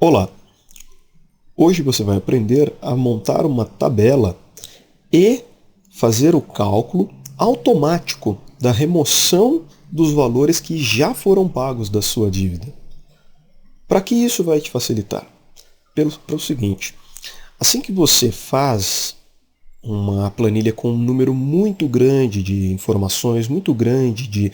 Olá! Hoje você vai aprender a montar uma tabela e fazer o cálculo automático da remoção dos valores que já foram pagos da sua dívida. Para que isso vai te facilitar? Pelo seguinte, assim que você faz uma planilha com um número muito grande de informações, muito grande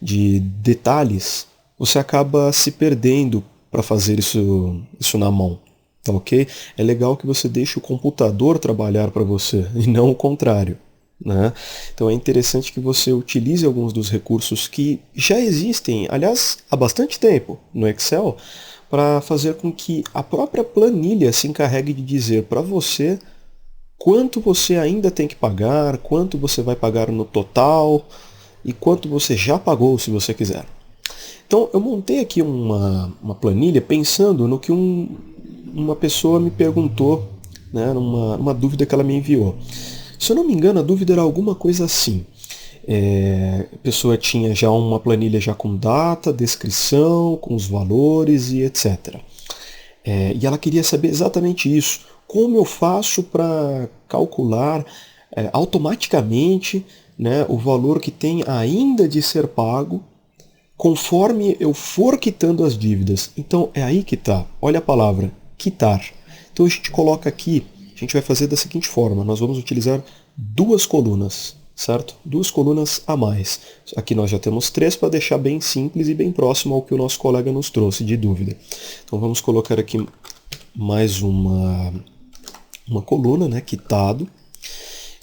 de detalhes, você acaba se perdendo para fazer isso na mão. Tá ok? É legal que você deixe o computador trabalhar para você e não o contrário. Né? Então é interessante que você utilize alguns dos recursos que já existem, aliás, há bastante tempo no Excel, para fazer com que a própria planilha se encarregue de dizer para você quanto você ainda tem que pagar, quanto você vai pagar no total e quanto você já pagou, se você quiser. Então, eu montei aqui uma planilha pensando no que uma pessoa me perguntou, né, numa dúvida que ela me enviou. Se eu não me engano, a dúvida era alguma coisa assim. A pessoa tinha já uma planilha já com data, descrição, com os valores e etc. E ela queria saber exatamente isso. Como eu faço para calcular automaticamente, né, o valor que tem ainda de ser pago conforme eu for quitando as dívidas? Então é aí que está. Olha a palavra, quitar. Então a gente coloca aqui, a gente vai fazer da seguinte forma, nós vamos utilizar duas colunas, certo? Duas colunas a mais. Aqui nós já temos três para deixar bem simples e bem próximo ao que o nosso colega nos trouxe de dúvida. Então vamos colocar aqui mais uma coluna, né, quitado.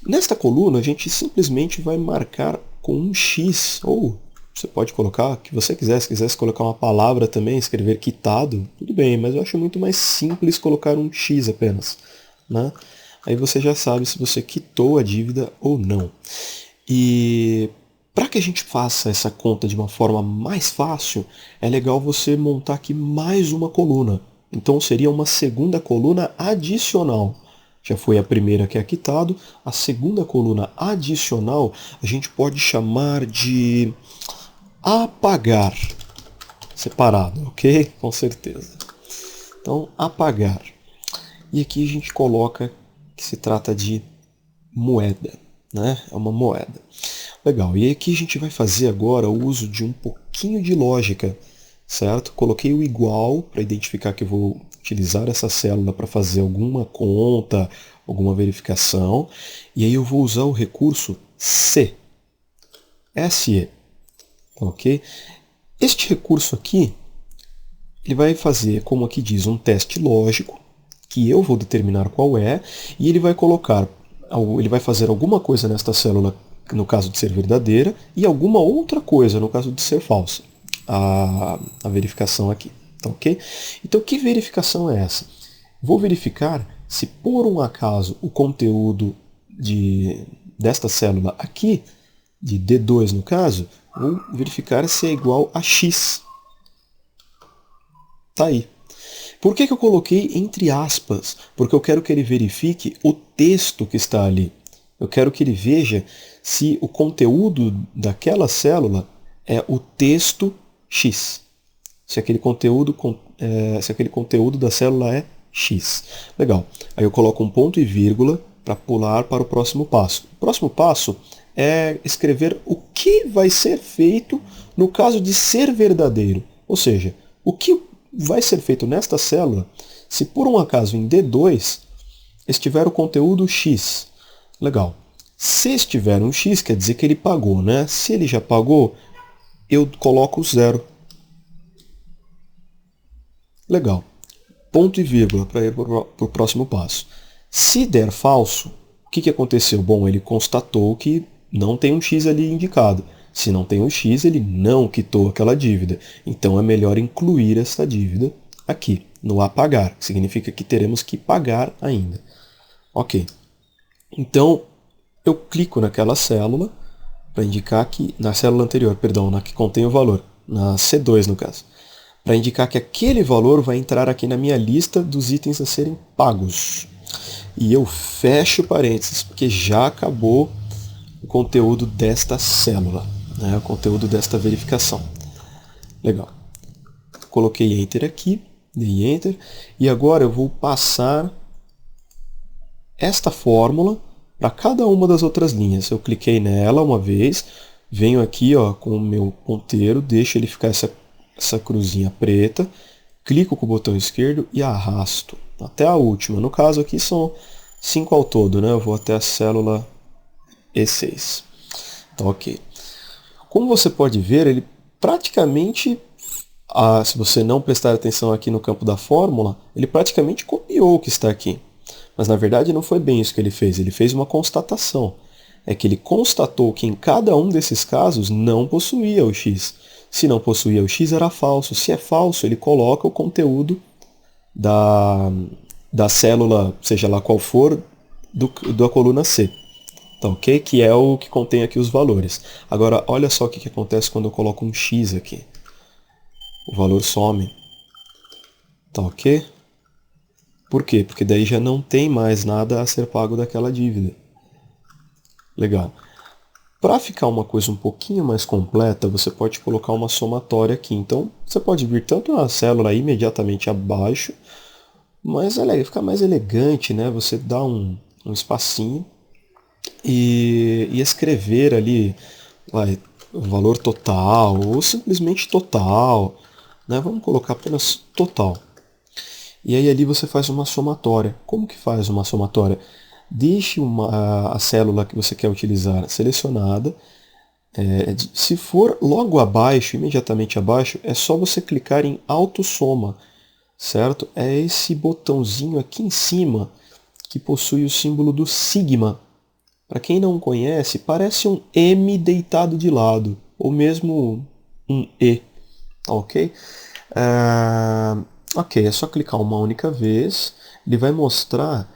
Nesta coluna a gente simplesmente vai marcar com um X, ou você pode colocar o que você quiser, se quisesse colocar uma palavra também, escrever quitado, tudo bem, mas eu acho muito mais simples colocar um X apenas. Né? Aí você já sabe se você quitou a dívida ou não. E para que a gente faça essa conta de uma forma mais fácil, é legal você montar aqui mais uma coluna. Então seria uma segunda coluna adicional. Já foi a primeira que é quitado, a segunda coluna adicional a gente pode chamar de apagar. Separado, ok? Com certeza. Então, apagar. E aqui a gente coloca que se trata de moeda, né? É uma moeda. Legal. E aqui a gente vai fazer agora o uso de um pouquinho de lógica, certo? Coloquei o igual para identificar que eu vou utilizar essa célula para fazer alguma conta, alguma verificação. E aí eu vou usar o recurso SE. SE. Ok? Este recurso aqui, ele vai fazer, como aqui diz, um teste lógico, que eu vou determinar qual é, e ele vai fazer alguma coisa nesta célula, no caso de ser verdadeira, e alguma outra coisa, no caso de ser falsa, a verificação aqui. Tá ok? Então, que verificação é essa? Vou verificar se, por um acaso, o conteúdo desta célula aqui, de D2 no caso, vou verificar se é igual a X. Tá aí. Por que eu coloquei entre aspas? Porque eu quero que ele verifique o texto que está ali. Eu quero que ele veja se o conteúdo daquela célula é o texto X. Se aquele conteúdo da célula é X. Legal. Aí eu coloco um ponto e vírgula para pular para o próximo passo. O próximo passo é escrever o que vai ser feito no caso de ser verdadeiro. Ou seja, o que vai ser feito nesta célula se por um acaso em D2 estiver o conteúdo X. Legal. Se estiver um X, quer dizer que ele pagou, né? Se ele já pagou, eu coloco 0. Legal. Ponto e vírgula para ir para o próximo passo. Se der falso, o que aconteceu? Bom, ele constatou que não tem um X ali indicado. Se não tem um X, ele não quitou aquela dívida. Então é melhor incluir essa dívida aqui, no apagar, que significa que teremos que pagar ainda. Ok. Então, eu clico naquela célula para indicar que, na célula anterior, perdão, na que contém o valor, na C2 no caso, para indicar que aquele valor vai entrar aqui na minha lista dos itens a serem pagos. E eu fecho parênteses, porque já acabou o conteúdo desta célula, o conteúdo desta verificação. Legal. Coloquei Enter aqui dei Enter, e agora eu vou passar esta fórmula para cada uma das outras linhas. Eu cliquei nela uma vez, venho aqui ó, com o meu ponteiro, deixo ele ficar essa cruzinha preta, clico com o botão esquerdo e arrasto até a última. No caso aqui são 5 ao todo, né? Eu vou até a célula E6. Tá ok. Como você pode ver, ele praticamente, se você não prestar atenção aqui no campo da fórmula, ele praticamente copiou o que está aqui. Mas na verdade não foi bem isso que ele fez uma constatação. É que ele constatou que em cada um desses casos não possuía o x. Se não possuía o x, era falso. Se é falso, ele coloca o conteúdo da célula, seja lá qual for, da coluna C. Tá ok? Que é o que contém aqui os valores. Agora, olha só o que acontece quando eu coloco um x aqui. O valor some. Tá ok? Por quê? Porque daí já não tem mais nada a ser pago daquela dívida. Legal. Para ficar uma coisa um pouquinho mais completa, você pode colocar uma somatória aqui. Então, você pode vir tanto a célula imediatamente abaixo, mas fica mais elegante, né? Você dá um espacinho e escrever ali o valor total, ou simplesmente total, né? Vamos colocar apenas total. E aí ali você faz uma somatória. Como que faz uma somatória? Deixe a célula que você quer utilizar selecionada. Se for logo abaixo, imediatamente abaixo, é só você clicar em autossoma, certo? É esse botãozinho aqui em cima que possui o símbolo do sigma. Para quem não conhece, parece um M deitado de lado, ou mesmo um E, ok? Ok, é só clicar uma única vez, ele vai mostrar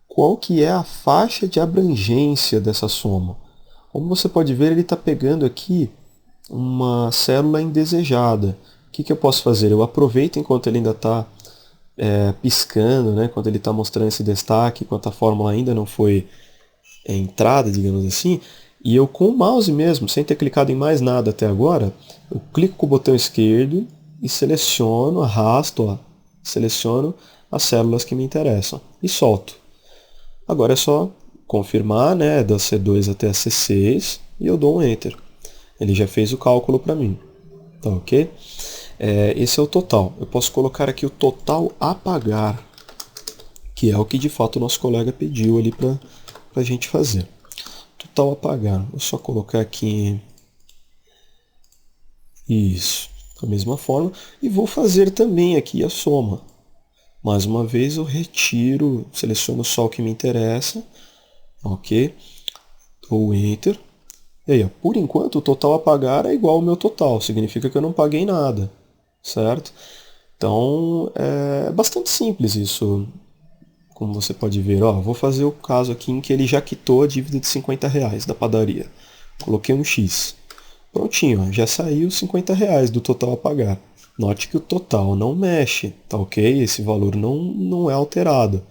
qual que é a faixa de abrangência dessa soma. Como você pode ver, ele está pegando aqui uma célula indesejada. O que eu posso fazer? Eu aproveito enquanto ele ainda está piscando, né, quando ele está mostrando esse destaque, enquanto a fórmula ainda não foi entrada, digamos assim, e eu com o mouse mesmo, sem ter clicado em mais nada até agora, eu clico com o botão esquerdo e seleciono, arrasto, seleciono as células que me interessam e solto. Agora é só confirmar, né, da C2 até a C6 e eu dou um Enter. Ele já fez o cálculo para mim. Tá ok? Esse é o total. Eu posso colocar aqui o total a pagar, que é o que de fato o nosso colega pediu ali para a gente fazer. Total a pagar. Vou só colocar aqui isso, da mesma forma, e vou fazer também aqui a soma. Mais uma vez eu retiro, seleciono só o que me interessa, ok, dou Enter, e aí, por enquanto o total a pagar é igual ao meu total, significa que eu não paguei nada, certo? Então é bastante simples isso, como você pode ver. Vou fazer o caso aqui em que ele já quitou a dívida de R$50 da padaria, coloquei um X, prontinho, já saiu R$50 do total a pagar. Note que o total não mexe, tá ok? Esse valor não é alterado,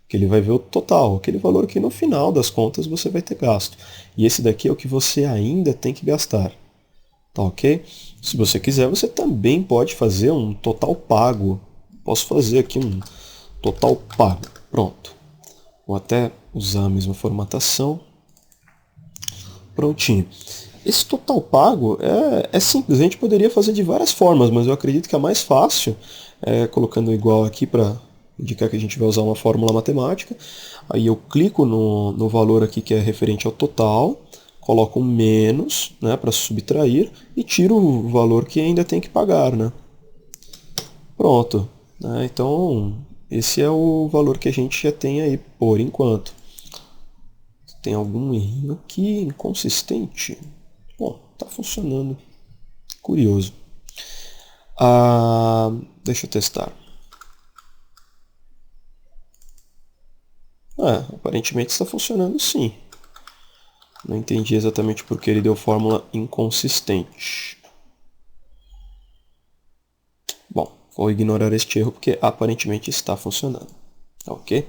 que ele vai ver o total, aquele valor que no final das contas você vai ter gasto. E esse daqui é o que você ainda tem que gastar, tá ok? Se você quiser, você também pode fazer um total pago. Posso fazer aqui um total pago, pronto. Vou até usar a mesma formatação. Prontinho. Esse total pago é simples, a gente poderia fazer de várias formas, mas eu acredito que a mais fácil é colocando igual aqui para indicar que a gente vai usar uma fórmula matemática. Aí eu clico no valor aqui que é referente ao total, coloco um menos, né, para subtrair e tiro o valor que ainda tem que pagar, né? Pronto. Né? Então, esse é o valor que a gente já tem aí por enquanto. Tem algum errinho aqui inconsistente? Bom, está funcionando. Curioso. Deixa eu testar. Aparentemente está funcionando sim. Não entendi exatamente porque ele deu fórmula inconsistente. Bom, vou ignorar este erro porque aparentemente está funcionando. Ok?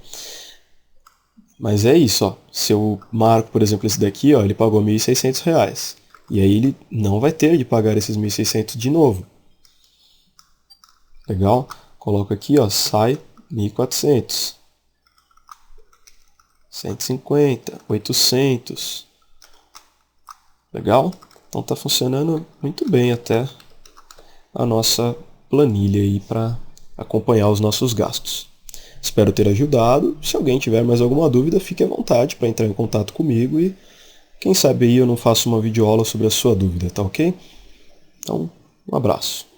Mas é isso, ó. Se eu marco, por exemplo, esse daqui, ó, ele pagou R$1.600. E aí ele não vai ter de pagar esses 1.600 de novo. Legal? Coloco aqui, ó, sai 1.400, 150, 800. Legal? Então está funcionando muito bem até a nossa planilha aí para acompanhar os nossos gastos. Espero ter ajudado. Se alguém tiver mais alguma dúvida, fique à vontade para entrar em contato comigo e quem sabe aí eu não faço uma videoaula sobre a sua dúvida, tá ok? Então, um abraço.